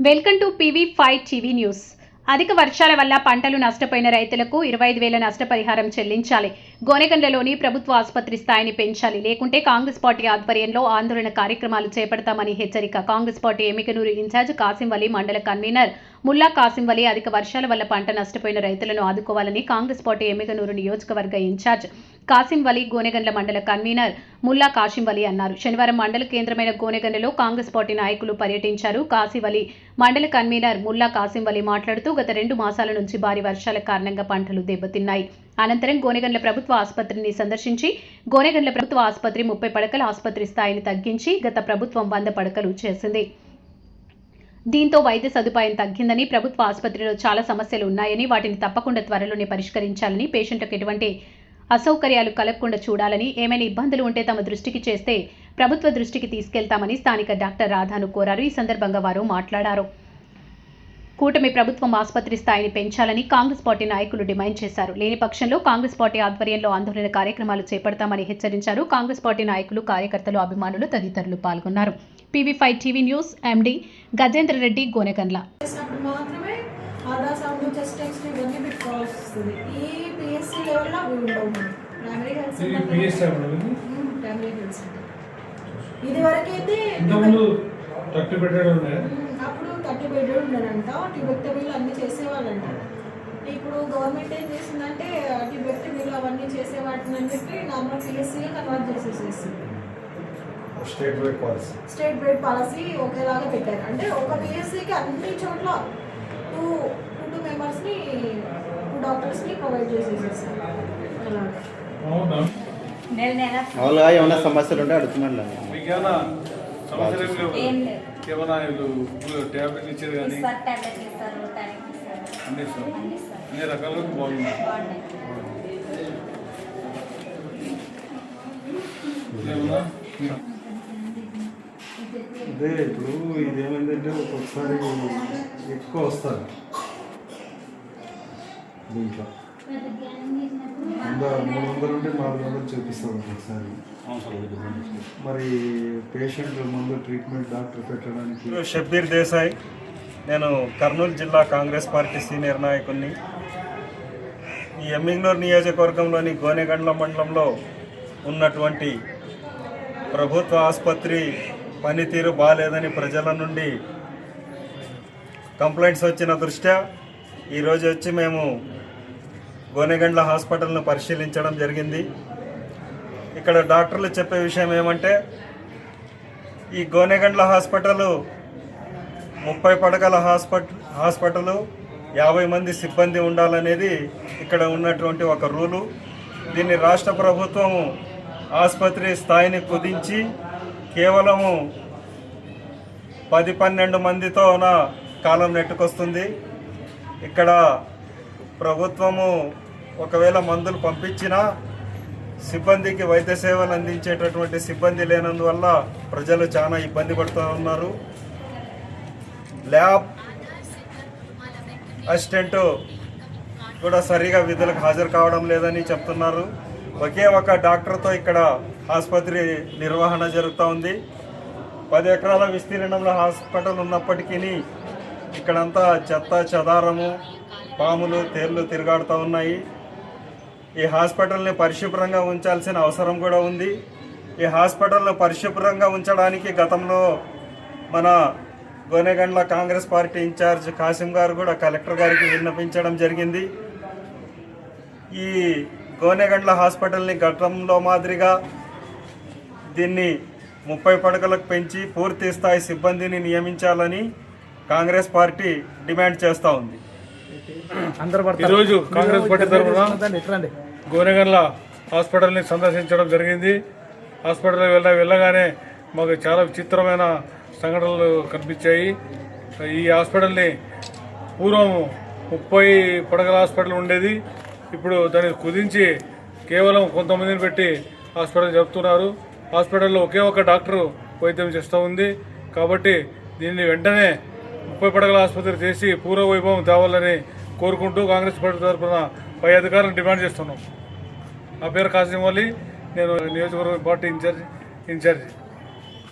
Welcome to PV5 TV news. అధిక వర్షాల వల్ల పంటలు నష్టపోయిన రైతులకు 25,000 నష్టపరిహారం చెల్లించాలి. గోనెగండ్లలోని ప్రభుత్వ ఆసుపత్రి స్థాయిని పెంచాలి, లేకుంటే కాంగ్రెస్ పార్టీ ఆధ్వర్యంలో ఆందోళన కార్యక్రమాలు చేపడతామని హెచ్చరిక. కాంగ్రెస్ పార్టీ ఎమ్మికనూరు ఇన్ఛార్జ్ కాసింవలి, మండల కన్వీనర్ ముల్లా కాసింవలి అధిక వర్షాల వల్ల పంట నష్టపోయిన రైతులను ఆదుకోవాలని కాంగ్రెస్ పార్టీ ఎమ్మికనూరు నియోజకవర్గ ఇన్ఛార్జ్ కాసింవలి, గోనెగండ్ల మండల కన్వీనర్ ముల్లా కాసింవలి అన్నారు. శనివారం మండల కేంద్రమైన గోనెగండ్లలో కాంగ్రెస్ పార్టీ నాయకులు పర్యటించారు. కాసివలి మండల కన్వీనర్ ముల్లా కాసింవలి మాట్లాడుతూ గత 2 మాసాల నుంచి భారీ వర్షాల కారణంగా పంటలు దెబ్బతిన్నాయి. అనంతరం గోనెగండ్ల ప్రభుత్వ ఆసుపత్రిని సందర్శించి గోనెగండ్ల ప్రభుత్వ ఆసుపత్రి 30 పడకల ఆసుపత్రి స్థాయిని తగ్గించి గత ప్రభుత్వం 100 పడకలు చేసింది. దీంతో వైద్య సదుపాయం తగ్గిందని, ప్రభుత్వ ఆసుపత్రిలో చాలా సమస్యలు ఉన్నాయని, వాటిని తప్పకుండా త్వరలోనే పరిష్కరించాలని, పేషెంట్లకు ఎటువంటి అసౌకర్యాలు కలగకుండా చూడాలని, ఏమైనా ఇబ్బందులు ఉంటే తమ దృష్టికి చేస్తే ప్రభుత్వ దృష్టికి తీసుకెళ్తామని స్థానిక డాక్టర్ రాధాను కోరారు. ఈ సందర్భంగా వారు మాట్లాడారు. కూటమి ప్రభుత్వం ఆసుపత్రి స్థాయిని పెంచాలని కాంగ్రెస్ పార్టీ నాయకులు డిమాండ్ చేశారు. లేని పక్షంలో కాంగ్రెస్ పార్టీ ఆధ్వర్యంలో ఆందోళన కార్యక్రమాలు చేపడతామని హెచ్చరించారు. కాంగ్రెస్ పార్టీ నాయకులు, కార్యకర్తలు, అభిమానులు తదితరులు పాల్గొన్నారు. PV5 TV news MD Gajendra Reddy, Gonegandla. అప్పుడు 30 బెడ్లు ఉండనంట, ట్యూబెక్టమీలు అన్నీ చేసేవాళ్ళంట. ఇప్పుడు గవర్నమెంట్ ఏం చేసిందంటే ట్యూబెక్టమీలు అవన్నీ చేసేవాటిని అని చెప్పి నార్మల్ PSCగా కన్వర్ట్ చేసేసేసింది. స్టేట్ బెడ్ పాలసీ ఒకేలాగా పెట్టారు. అంటే ఒక PSCకి అన్ని చోట్ల టూ మెంబర్స్ని, 2 డాక్టర్స్ని ప్రొవైడ్ చేసేసేసారు. ఏమైనా సమస్యలు ఉంటే అడుగుతున్నాను. ఏమైనా ట్యాబ్లెట్ ఇచ్చారు కానీ అన్ని రకాలుగా బాగున్నాయి. అదే ఇప్పుడు ఇదేమైందంటే ఒక్కొక్కసారి ఎక్కువ వస్తారు దీంట్లో 300 నుండి 400 చూపిస్తారు ఒక్కొక్కసారి. మరి పేషెంట్ల ముందు ట్రీట్మెంట్ డాక్టర్ పెట్టడానికి. షబ్బీర్ దేశాయ్, నేను కర్నూలు జిల్లా కాంగ్రెస్ పార్టీ సీనియర్ నాయకుడిని. ఈ ఎమ్మిగనూరు నియోజకవర్గంలోని గోనెగండ్ల మండలంలో ఉన్నటువంటి ప్రభుత్వ ఆసుపత్రి పనితీరు బాగాలేదని ప్రజల నుండి కంప్లైంట్స్ వచ్చిన దృష్ట్యా ఈరోజు వచ్చి మేము గోనెగండ్ల హాస్పిటల్ను పరిశీలించడం జరిగింది. ఇక్కడ డాక్టర్లు చెప్పే విషయం ఏమంటే, ఈ గోనెగండ్ల హాస్పిటల్ 30 పడకల హాస్పిటల్ 50 మంది సిబ్బంది ఉండాలనేది ఇక్కడ ఉన్నటువంటి ఒక రూలు. దీన్ని రాష్ట్ర ప్రభుత్వం ఆసుపత్రి స్థాయిని కుదించి కేవలము 10-12 మందితో కాలం నెట్టుకొస్తుంది. ఇక్కడ ప్రభుత్వము ఒకవేళ మందులు పంపించినా సిబ్బందికి వైద్య సేవలు అందించేటటువంటి సిబ్బంది లేనందువల్ల ప్రజలు చాలా ఇబ్బంది పడుతూ ఉన్నారు. ల్యాబ్ అసిస్టెంట్ కూడా సరిగా విధులకు హాజరు కావడం లేదని చెప్తున్నారు. ఒకే ఒక డాక్టర్తో ఇక్కడ ఆసుపత్రి నిర్వహణ జరుగుతూ ఉంది. 10 ఎకరాల విస్తీర్ణంలో హాస్పిటల్ ఉన్నప్పటికీ ఇక్కడంతా చెత్త చెదారము, పాములు, తేళ్లు తిరుగాడుతూ ఉన్నాయి. ఈ హాస్పిటల్ని పరిశుభ్రంగా ఉంచాల్సిన అవసరం కూడా ఉంది. ఈ హాస్పిటల్ను పరిశుభ్రంగా ఉంచడానికి గతంలో మన గోనెగండ్ల కాంగ్రెస్ పార్టీ ఇన్ఛార్జ్ కాసిం గారు కూడా కలెక్టర్ గారికి విన్నపించడం జరిగింది. ఈ గోనెగండ్ల హాస్పిటల్ని గతంలో మాదిరిగా దీన్ని 30 పడకలకు పెంచి పూర్తి స్థాయి సిబ్బందిని నియమించాలని కాంగ్రెస్ పార్టీ డిమాండ్ చేస్తూ ఉంది. ఈరోజు కాంగ్రెస్ పార్టీ తరఫున గోనెగండ్ల హాస్పిటల్ని సందర్శించడం జరిగింది. హాస్పిటల్ వెళ్ళగానే మాకు చాలా విచిత్రమైన సంఘటనలు కనిపించాయి. ఈ హాస్పిటల్ని పూర్వం 30 పడకల హాస్పిటల్ ఉండేది. ఇప్పుడు దాన్ని కుదించి కేవలం కొంతమందిని పెట్టి హాస్పిటల్ చెప్తున్నారు. హాస్పిటల్లో ఒకే ఒక డాక్టరు వైద్యం చేస్తూ ఉంది. కాబట్టి దీన్ని వెంటనే 30 పడకల ఆసుపత్రి చేసి పూర్వ వైభవం తేవాలని కోరుకుంటూ కాంగ్రెస్ పార్టీ తరఫున పై అధికారులను డిమాండ్ చేస్తున్నాం. నా పేరు కాసిం వలి, నేను నియోజకవర్గ పార్టీ ఇన్ఛార్జి.